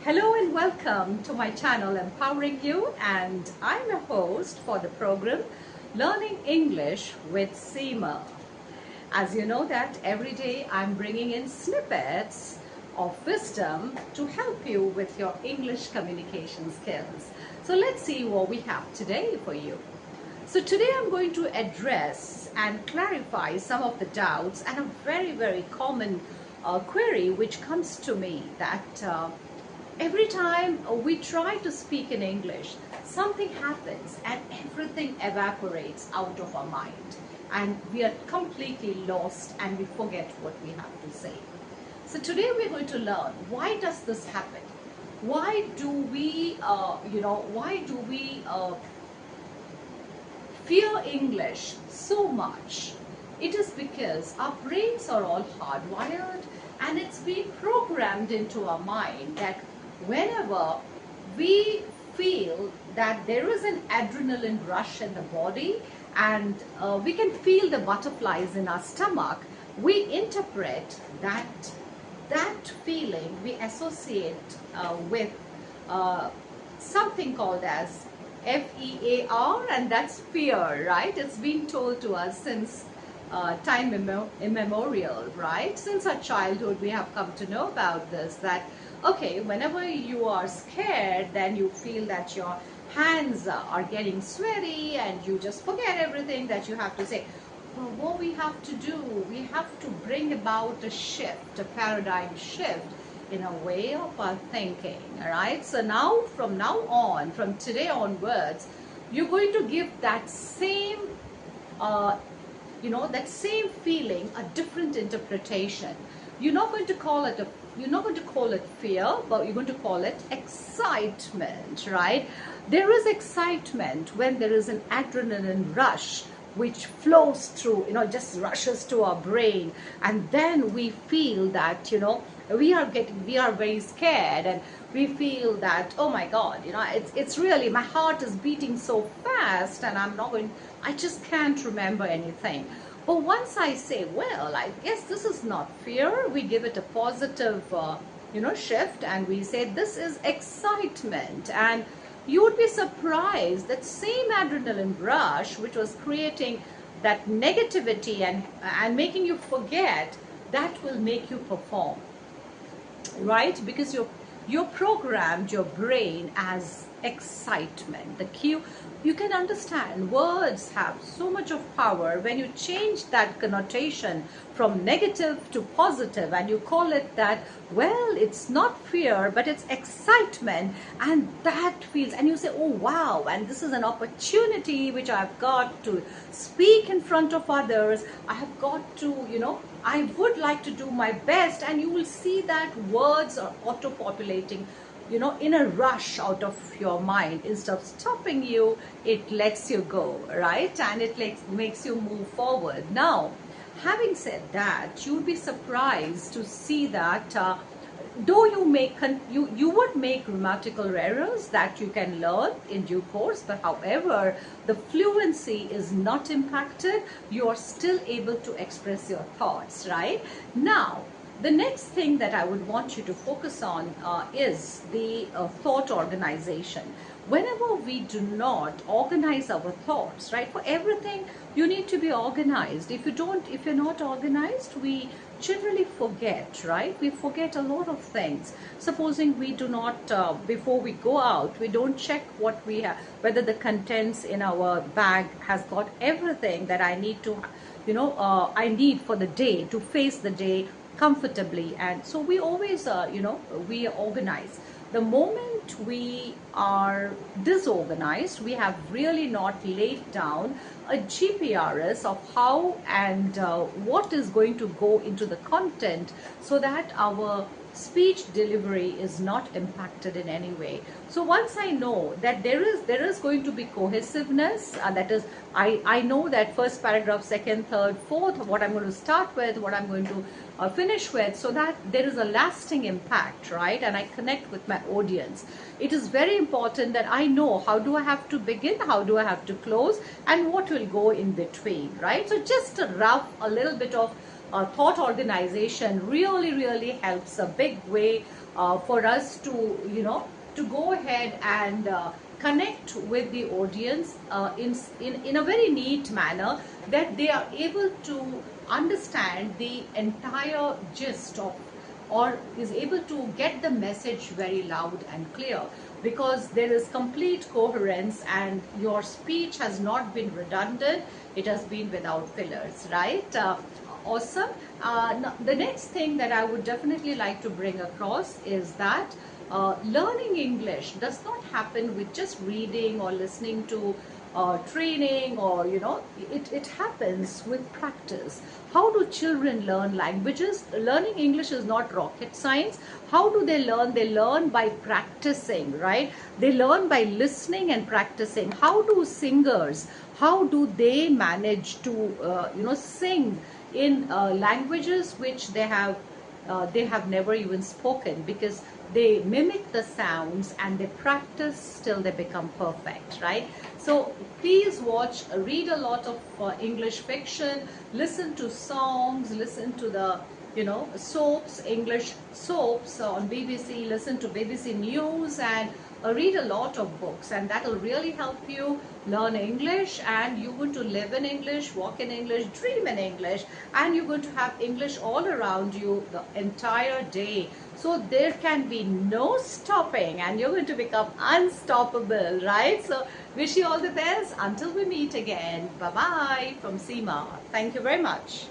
Hello and welcome to my channel Empowering You, and I'm a host for the program Learning English with Seema. As you know that every day I'm bringing in snippets of wisdom to help you with your English communication skills. So let's see what we have today for you. So today I'm going to address and clarify some of the doubts and a very common query which comes to me that every time we try to speak in English, something happens and everything evaporates out of our mind and we are completely lost and we forget what we have to say. So today we're going to learn, why does this happen? Why do we, fear English so much? It is because our brains are all hardwired and it's been programmed into our mind that whenever we feel that there is an adrenaline rush in the body and we can feel the butterflies in our stomach, we interpret that feeling, we associate with something called as FEAR, and that's fear, right? It's been told to us since time immemorial, right? Since our childhood, we have come to know about this, that, okay, whenever you are scared, then you feel that your hands are getting sweaty and you just forget everything that you have to say. Well, what we have to do, we have to bring about a shift, a paradigm shift in a way of our thinking, all right? So now, from today onwards, you're going to give that same, that same feeling a different interpretation. You're not going to call it fear, but you're going to call it excitement, right? There is excitement when there is an adrenaline rush which flows through, just rushes to our brain, and then we feel that, we are very scared, and we feel that, oh my God, it's really, my heart is beating so fast and I just can't remember anything. But once I say, well, I guess this is not fear, we give it a positive shift, and we say this is excitement. And you would be surprised that same adrenaline rush which was creating that negativity and making you forget, that will make you perform, right? Because you're programmed your brain as excitement. The cue, you can understand, words have so much of power. When you change that connotation from negative to positive and you call it that, well, it's not fear but it's excitement, and that feels, and you say, oh wow, and this is an opportunity which I've got to speak in front of others, I have got to, I would like to do my best, and you will see that words are auto-populating, in a rush out of your mind. Instead of stopping you, it lets you go, right? And it makes you move forward. Now, having said that, you would be surprised to see that though you would make grammatical errors that you can learn in due course, but however, the fluency is not impacted. You are still able to express your thoughts, right? Now, the next thing that I would want you to focus on is the thought organization. Whenever we do not organize our thoughts, right? For everything, you need to be organized. If you're not organized, we generally forget, right? We forget a lot of things. Supposing we do not, before we go out, we don't check what we have, whether the contents in our bag has got everything that I need to, I need for the day, to face the day comfortably. And so we always we organize. The moment we are disorganized, we have really not laid down a GPRS of how and what is going to go into the content, so that our speech delivery is not impacted in any way. So once I know that there is going to be cohesiveness, that is, I know that first paragraph, second, third, fourth, what I'm going to start with, what I'm going to finish with, so that there is a lasting impact, right? And I connect with my audience. It is very important that I know how do I have to begin, how do I have to close, and what will go in between, right? So just a little bit of thought organization really helps a big way for us to, to go ahead and connect with the audience in a very neat manner, that they are able to understand the entire gist of, or is able to get the message very loud and clear, because there is complete coherence and your speech has not been redundant, it has been without fillers, right? Awesome. The next thing that I would definitely like to bring across is that learning English does not happen with just reading or listening to training, or it happens with practice. How do children learn languages? Learning English is not rocket science. How do they learn? They learn by practicing, right? They learn by listening and practicing. How do singers, how do they manage to sing in languages which they have never even spoken? Because they mimic the sounds and they practice till they become perfect, right? So please watch, read a lot of English fiction, listen to songs, listen to the soaps, English soaps on BBC, listen to BBC News, and read a lot of books, and that will really help you learn English, and you're going to live in English, walk in English, dream in English, and you're going to have English all around you the entire day. So there can be no stopping, and you're going to become unstoppable, right? So wish you all the best until we meet again. Bye bye from Seema. Thank you very much.